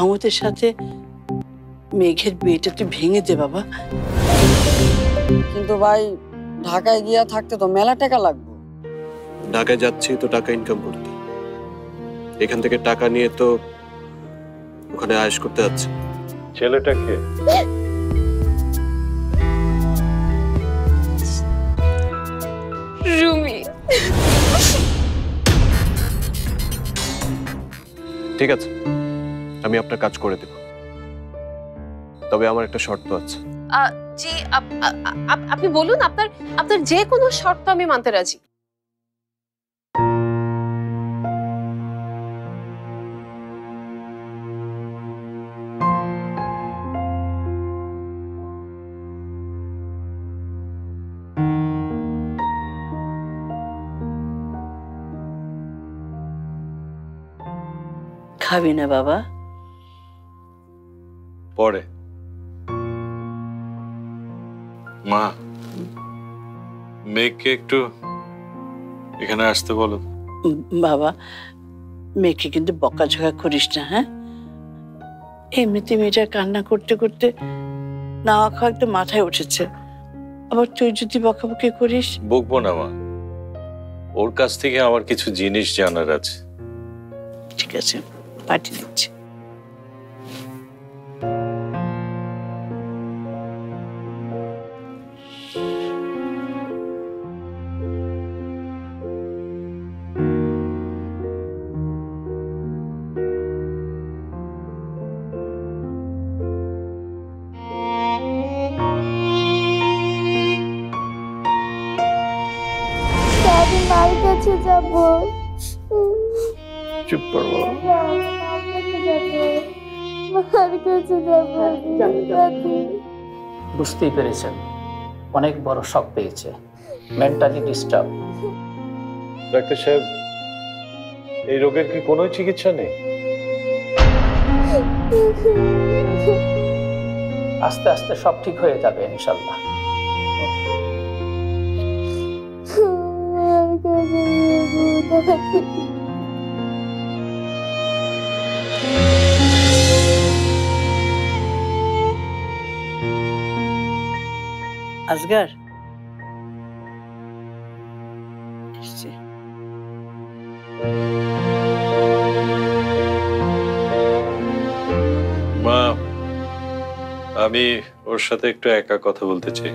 মাহমুদের সাথে মেঘের বিয়েটা তুই ভেঙে দে বাবা। কিন্তু ভাই ঢাকায় গিয়া থাকতে তো মেলা টাকা লাগবে। ঢাকায় যাচ্ছি তো টাকা ইনকাম করতে, এখান থেকে টাকা নিয়ে তো ওখানে আয়েশ করতে যাচ্ছে। ছেলেটাকে রুমি। ঠিক আছে, আমি আপনার কাজ করে দেব, তবে আমার একটা শর্ত আছে। জি, আপনি বলুন, আপনার যে কোনো শর্ত আমি মানতে রাজি। খাবি না বাবা? পরে মা, মেঘকে একটু এখানে আসতে বলো। বাবা, মেয়েকে কিন্তু বকাঝকা করিস না, হ্যাঁ? এমনিতে মেয়েটা কান্না করতে করতে না খাওয়া একটু মাথায় উঠেছে, আবার তুই যদি বকাবকি করিস। বকবো না মা, ওর কাছ থেকে আমার কিছু জিনিস জানার আছে। ঠিক আছে, পাঠিয়ে দিচ্ছি। দাদি মার কাছে যাব। চুপ করবো। মার কাছে যাব দাদি। বুঝতেই পেরেছেন, অনেক বড় শক পেয়েছে, মেন্টালি ডিস্টার্ব। ডাক্তার সাহেব, এই রোগের কি কোনো চিকিৎসা নেই? আস্তে আস্তে সব ঠিক হয়ে যাবে ইনশাল্লাহ। আজগার এসছে। মা, আমি ওর সাথে একটু একা কথা বলতে চাই।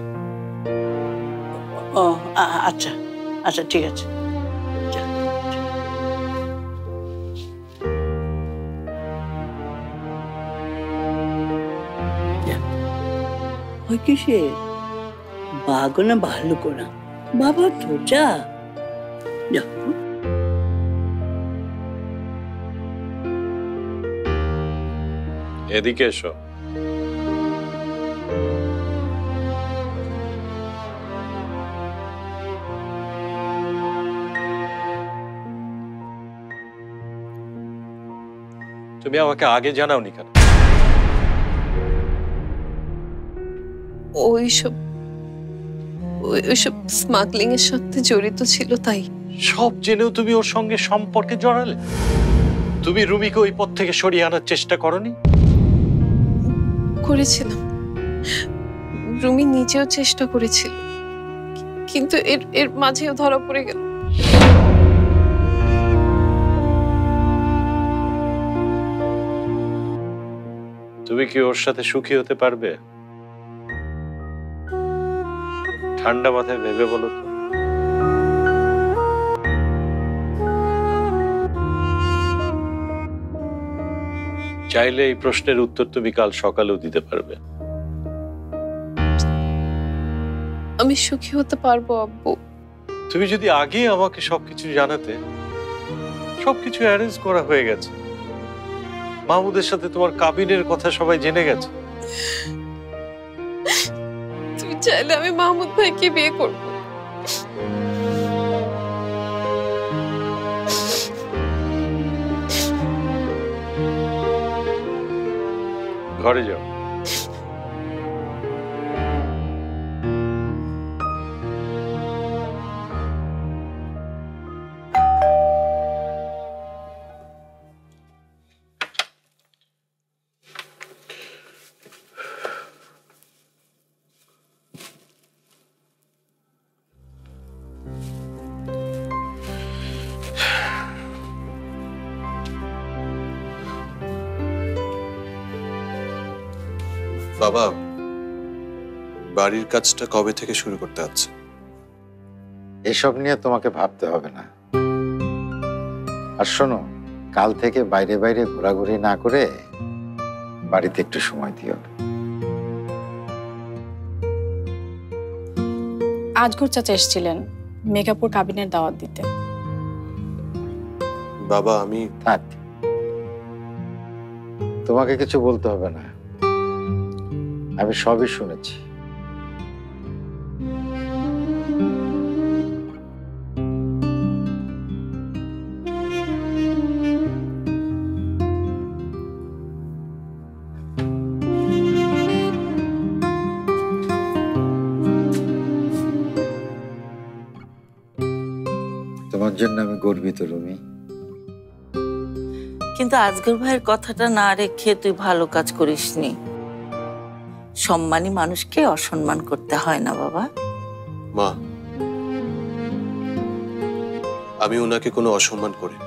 ও আচ্ছা আচ্ছা, ঠিক আছে। ওই কিসে বাঘ না ভাল্লুক না বাবা, তো যা। এদিকে এসো। তুমি আমাকে আগে জানাওনি কেন? ওইসব স্মাগলিং এর সাথে জড়িত ছিল, তাই। সব জেনেও তুমি ওর সঙ্গে সম্পর্কে জড়ালে? তুমি রুমিকে ওই পথ থেকে সরিয়ে আনার চেষ্টা করনি? করেছিলাম, রুমি নিজেও চেষ্টা করেছিল, কিন্তু এর মাঝেও ধরা পড়ে গেল। তুমি কি ওর সাথে সুখী হতে পারবে? ঠান্ডা মাথায় ভেবে বলো তো। চাইলে এই প্রশ্নের উত্তর তুমি কাল সকালেও দিতে পারবে। আমি সুখী হতে পারবো আব্বু। তুমি যদি আগে আমাকে সবকিছু জানাতে। সবকিছু অ্যারেঞ্জ করা হয়ে গেছে, মাহমুদের সাথে তোমার কাবিনের কথা সবাই জেনে গেছে। তুমি চাইলে আমি মাহমুদ ভাইকে বিয়ে করব। ঘরে যাও। বাবা, বাড়ির কাজটা কবে থেকে শুরু করতে যাচ্ছে? এসব নিয়ে তোমাকে ভাবতে হবে না। আর শোনো, কাল থেকে বাইরে বাইরে ঘোরাঘুরি না করে বাড়িতে একটু সময় দিও। আজগর চাচা এসেছিলেন মেঘাপুর কাবিনের দাওয়াত দিতে। বাবা, আমি থাক, তোমাকে কিছু বলতে হবে না, আমি সবই শুনেছি। তোমার জন্য আমি গর্বিত রুমি। কিন্তু আজগর ভাইয়ের কথাটা না রেখে তুই ভালো কাজ করিসনি। সম্মানী মানুষকে অসম্মান করতে হয় না বাবা। মা, আমি ওনাকে কোনো অসম্মান করি,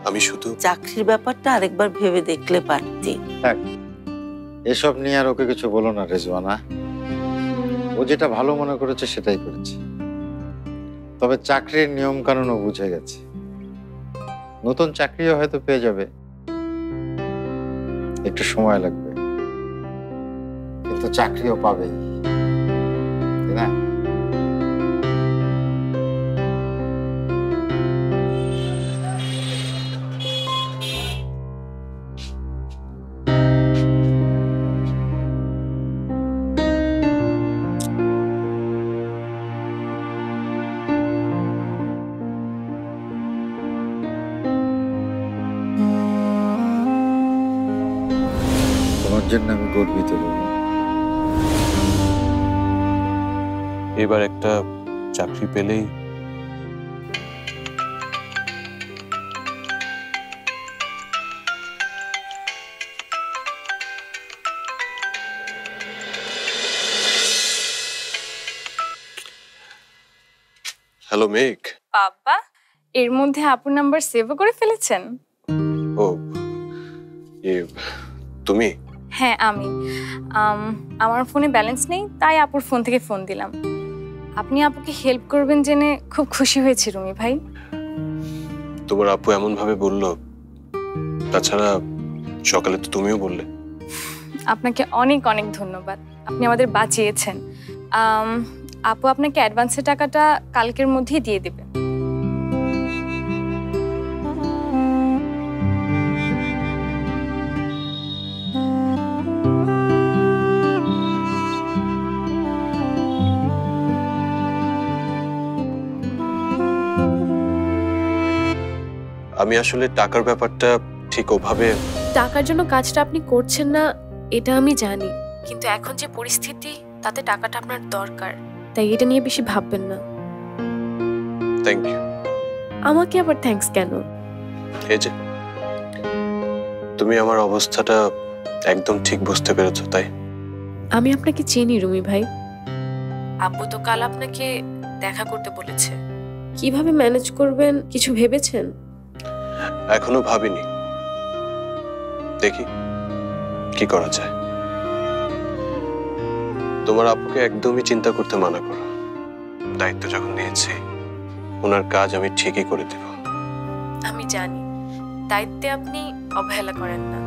আমি শুধু চাকরির ব্যাপারটা আরেকবার ভেবে দেখলে পারতি। এসব নিয়ে আর ওকে কিছু বলো না রেজওয়ানা, ও যেটা ভালো মনে করেছে সেটাই করেছে। তবে চাকরির নিয়ম কানুনও বুঝে গেছে, নতুন চাকরিও হয়তো পেয়ে যাবে, একটু সময় লাগবে, কিন্তু চাকরিও পাবেই, তাই না? তোমার জন্য আমি গর্বিত রুমি। এবার একটা চাকরি পেলেই হ্যালো মেঘ। বাবা, এর মধ্যে আপুর নাম্বার সেভও করে ফেলেছেন? ও, তুমি? হ্যাঁ আমি। আমার ফোনে ব্যালেন্স নেই, তাই আপুর ফোন থেকে ফোন দিলাম। আপনি আপুকে হেল্প করবেন জেনে খুব খুশি হয়েছি রুমি ভাই। তোমার আপু এমন ভাবে বললো, তাছাড়া সকালে তো তুমিও বললে। আপনাকে অনেক অনেক ধন্যবাদ, আপনি আমাদের বাঁচিয়েছেন। আপু আপনাকে অ্যাডভান্সের টাকাটা কালকের মধ্যেই দিয়ে দেবে। আমি আসলে টাকার ব্যাপারটা ঠিক ওভাবে। টাকার জন্য কাজটা আপনি করছেন না এটা আমি জানি, কিন্তু এখন যে পরিস্থিতি তাতে টাকাটা আপনার দরকার, তাই এটা নিয়ে বেশি ভাববেন না। Thank you. আমাকে আবার থ্যাঙ্কস কেন? এই যে তুমি আমার অবস্থাটা একদম ঠিক বুঝতে পেরেছো, তাই। আমি আপনাকে চিনি রুমি ভাই। আব্বু তো কাল আপনাকে দেখা করতে বলেছে, কিভাবে ম্যানেজ করবেন কিছু ভেবেছেন? এখনো ভাবিনি, দেখি কি করা যায়। তোমার আপুকে একদমই চিন্তা করতে মানা করো, দায়িত্ব যখন নিয়েছি ওনার কাজ আমি ঠিকই করে দেব। আমি জানি দায়িত্বে আপনি অবহেলা করেন না।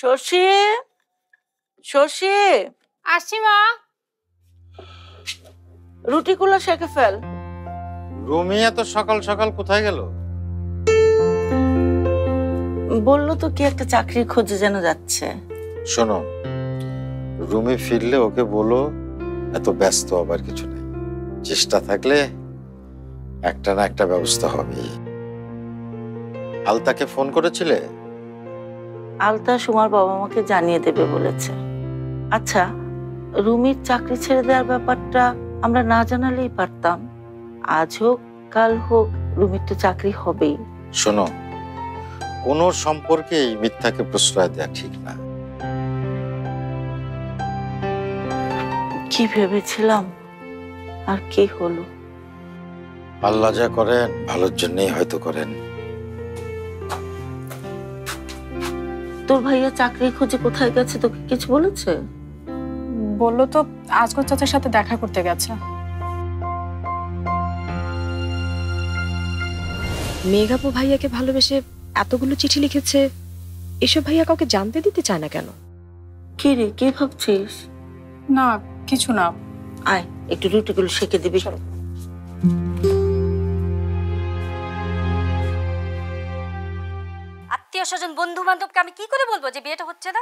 শশী, শশী, আসছি মা। রুটিগুলো সেঁকে ফেল। রুমি এত সকাল সকাল কোথায় গেল? বললো তো কি একটা চাকরির খোঁজে যেন যাচ্ছে। শোনো, রুমি ফিরলে ওকে বলো এত ব্যস্ত আবার কিছু নেই, চেষ্টা থাকলে একটা না একটা ব্যবস্থা হবে। আলতাকে ফোন করেছিলে? আলতা সুমার বাবা মাকে জানিয়ে দেবে বলেছে। আচ্ছা, রুমির চাকরি ছেড়ে দেওয়ার ব্যাপারটা আমরা না জানালেই পারতাম। আজ হোক কাল হোক রুমির তো চাকরি হবেই। শোনো, কোনো সম্পর্কেই মিথ্যাকে প্রশ্রয় দেওয়া ঠিক না। কি ভেবেছিলাম আর কি হলো। আল্লাহ যা করেন ভালোর জন্যই হয়তো করেন। তোর ভাইয়া চাকরি খুঁজে কোথায় গেছে, তোকে কিছু বলেছে? বললো তো আজগর চাচার সাথে দেখা করতে গেছে। মেঘাপু ভাইয়াকে ভালোবেসে এতগুলো চিঠি লিখেছে, এসব ভাইয়া কাউকে জানতে দিতে চায় না কেন? কি রে, কি ভাবছিস? না কিছু না। আয় একটু রুটিগুলো সেকে দিবি। আত্মীয় স্বজন বন্ধু বান্ধবকে আমি কি করে বলবো যে বিয়েটা হচ্ছে না?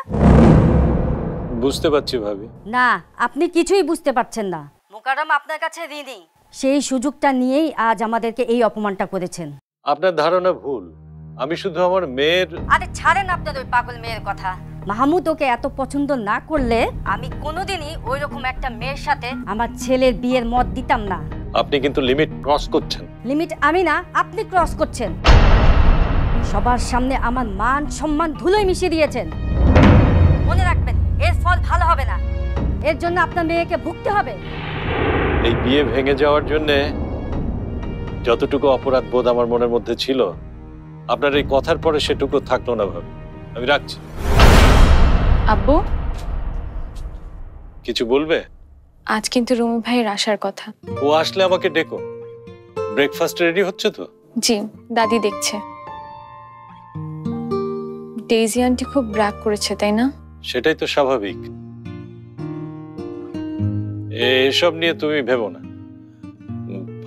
বুঝতে পারছি ভাবি। না, আপনি কিছুই বুঝতে পারছেন না। মোকাররম আপনার কাছে ঋণী। সেই সুযোগটা নিয়েই আজ আমাদেরকে এই অপমানটা করেছেন। আপনার ধারণা ভুল। আমি শুধু আমার মেয়ের... আরে ছাড়েন আপনার ওই পাগল মেয়ের কথা। মাহমুদ ওকে এত পছন্দ না করলে আমি কোনোদিনই ওই রকম একটা মেয়ের সাথে আমার ছেলের বিয়ের মত দিতাম না। আপনি কিন্তু লিমিট ক্রস করছেন। লিমিট আমি না, আপনি ক্রস করছেন। সবার সামনে আমার মান সম্মান ধুলোয় মিশিয়ে দিয়েছেন। মনে রাখবেন, এর ফল ভালো হবে না। এর জন্য আপনার মেয়েকে ভুগতে হবে। এই বিয়ে ভেঙে যাওয়ার জন্য যতটুকু অপরাধ বোধ আমার মনের মধ্যে ছিল, আপনার এই কথার পরে সেটুকু থাকলো না ভাবি। আমি রাখছি। আব্বু, কিছু বলবে? আজ কিন্তু রুমি ভাইয়ের আসার কথা। ও আসলে আমাকে ডেকো। ব্রেকফাস্ট রেডি হচ্ছে তো? জি, দাদি দেখছে। ডেইজি আন্টি খুব রাগ করেছে, তাই না? সেটাই তো স্বাভাবিক। এসব নিয়ে তুমি ভেবো না।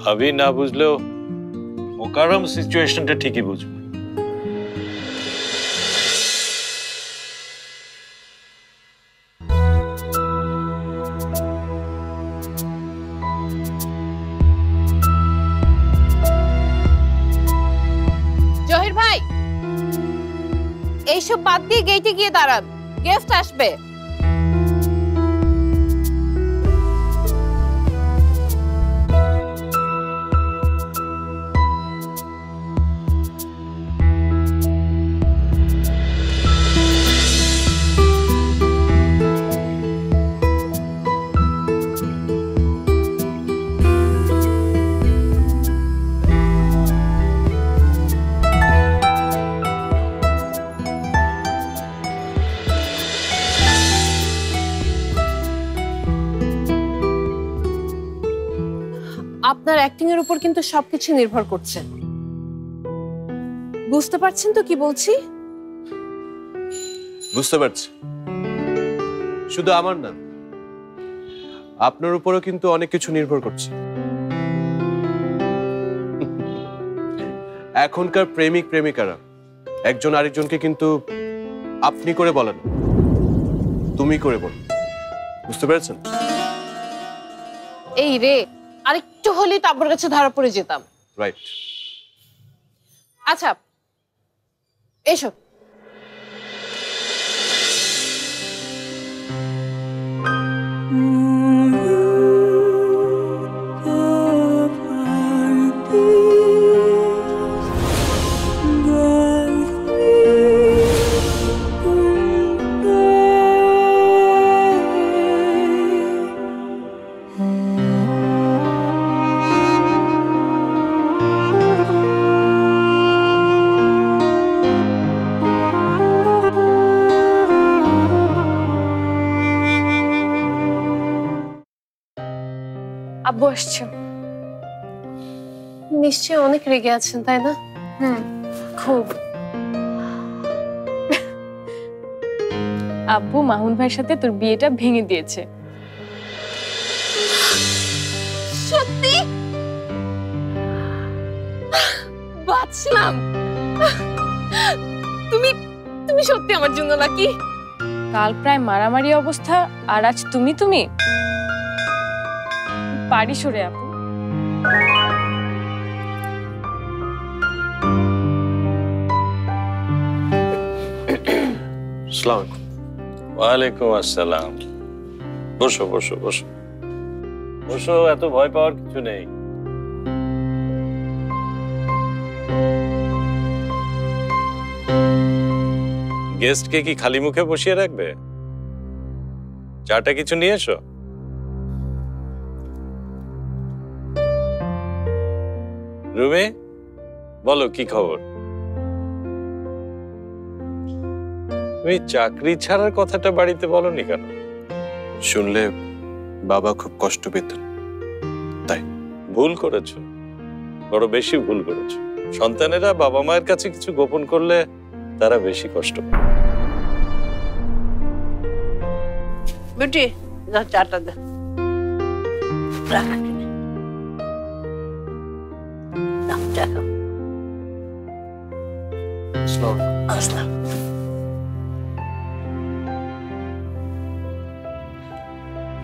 ভাবি না বুঝলেও মোকাররম সিচুয়েশনটা ঠিকই বুঝবে। জহির ভাই, এইসব বাদ দিয়ে গেটে গিয়ে দাঁড়ান, গেস্ট আসবে। আপনার অ্যাক্টিং এর উপর কিন্তু সবকিছু নির্ভর করছে। বুঝতে পারছেন তো কি বলছি? বুঝতে পারছি। শুধু আমার না, আপনার উপরও কিন্তু অনেক কিছু নির্ভর করছে। এখনকার প্রেমিক প্রেমিকারা একজন আরেকজনকে কিন্তু আপনি করে বলেন, তুমি করে বলেন। বুঝতে পেরেছেন? এই রে, আরেকটু হলেই তো আপনার কাছে ধরা পড়ে যেতাম। রাইট। আচ্ছা এসো। আব্বু আসছে। নিশ্চয়ই অনেক রেগে আছেন, তাই না? খুব। আব্বু মামুন ভাইয়ের সাথে তোর বিয়েটা ভেঙে দিয়েছে। সত্যি? বাঁচলাম। তুমি তুমি সত্যি আমার জন্য লাকি। কাল প্রায় মারামারি অবস্থা, আর আজ তুমি তুমি পারি সরে আপু। ওয়ালাইকুম আসসালাম। বসো বসো বসো বসো, এত ভয় পাওয়ার কিছু নেই। গেস্টকে কি খালি মুখে বসিয়ে রাখবে? চাটা কিছু নিয়ে এসো। রুমে বলো কি খবর? তুমি চাকরি ছাড়ার কথাটা বাড়িতে বলনি কেন? শুনলে বাবা খুব কষ্ট পেতেন, তাই। ভুল করেছো, বড় বেশি ভুল করেছো। সন্তানেরা বাবা মায়ের কাছে কিছু গোপন করলে তারা বেশি কষ্ট পায়। বেটি যা চাটা দে। রাখা কিনে নাও, চা খাও। আসলাম।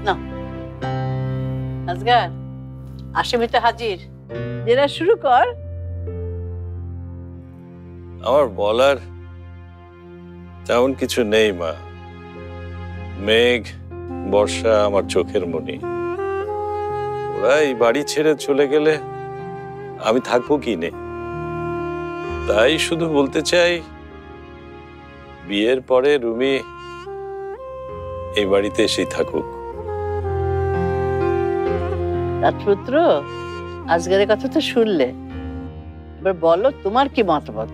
না আজগার আসামিতে হাজির, জেরা শুরু কর। আমার বলার তেমন কিছু নেই মা। মেঘ, বর্ষা আমার চোখের মণি। ওরা এই বাড়ি ছেড়ে চলে গেলে আমি থাকবো কি নে। তাই শুধু বলতে চাই, বিয়ের পরে রুমি এই বাড়িতে এসেই থাকুক। রাজপুত্র, আজকের কথা তো শুনলে, এবার বলো তোমার কি মতামত?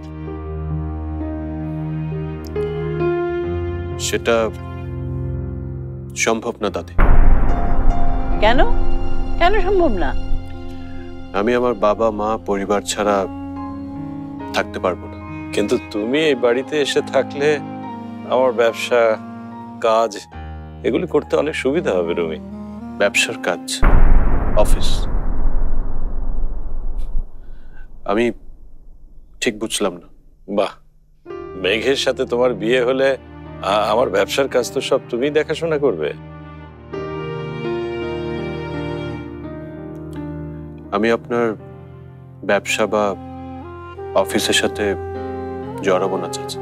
সেটা সম্ভব না দাদি। কেন কেন সম্ভব না? আমি আমার বাবা মা পরিবার ছাড়া থাকতে পারবো না। কিন্তু তুমি এই বাড়িতে এসে থাকলে আমার ব্যবসা, কাজ এগুলি করতে অনেক সুবিধা হবে রুমি। ব্যবসার কাজ, অফিস? আমি ঠিক বুঝলাম না। বাহ, মেঘের সাথে তোমার বিয়ে হলে আমার ব্যবসার কাজ তো সব তুমি দেখাশোনা করবে। আমি আপনার ব্যবসা বা অফিসের সাথে জড়াবো না চাচা।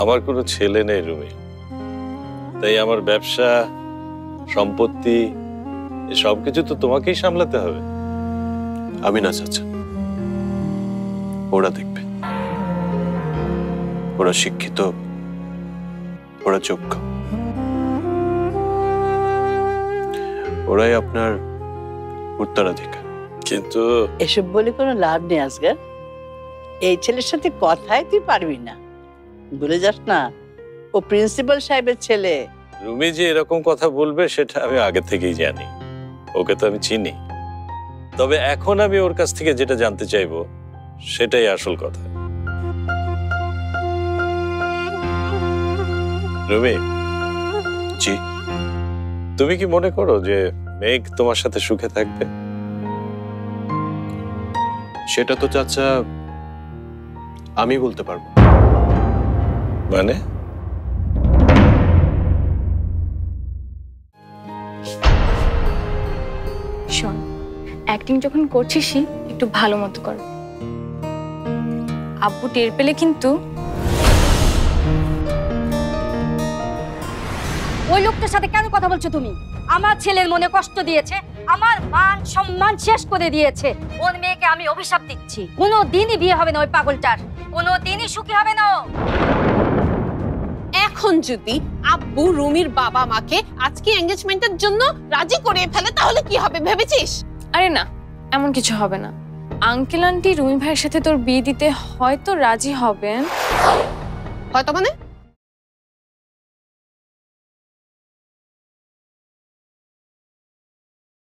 আমার কোনো ছেলে নেই রুমি, তাই আমার ব্যবসা, সম্পত্তি সবকিছু তো তোমাকেই সামলাতে হবে। আমি না চাচা, ওরা দেখবে। ওরা শিক্ষিত, ওরা যোগ্য, ওরাই আপনার উত্তরাধিকার। কিন্তু এসব বলে কোনো লাভ নেই আজগার। এই ছেলের সাথে কথাই তুই পারবি না, ভুলে যাস না ও প্রিন্সিপাল সাহেবের ছেলে। রুমি যে এরকম কথা বলবে সেটা আমি আগে থেকেই জানি, ওকে তো আমি চিনি। তবে এখন আমি ওর কাছ থেকে যেটা জানতে চাইবো সেটাই আসল কথা। রুমি জি, তুমি কি মনে করো যে মেঘ তোমার সাথে সুখে থাকবে? সেটা তো চাচা আমি বলতে পারবো। মানে? শোন, অ্যাক্টিং যখন করছিসই একটু ভালো মতো কর। আব্বু টের পেলে কিন্তু। ওই লোকটার সাথে কেন কথা বলছো তুমি? আমার ছেলের মনে কষ্ট দিয়েছে, আমার মান সম্মান শেষ করে দিয়েছে। ওর মেয়েকে আমি অভিশাপ দিচ্ছি, কোনোদিনই বিয়ে হবে না ওই পাগলটার, কোনোদিনই সুখী হবে না। এখন যদি আব্বু রুমির বাবা মাকে আজকে এঙ্গেজমেন্টের জন্য রাজি করিয়ে ফেলে তাহলে কি হবে ভেবেছিস? আরে না, এমন কিছু হবে না। আঙ্কেল আন্টি রুমি ভাইয়ের সাথে তোর বিয়ে দিতে হয়তো রাজি হবেন। হয়তো মানে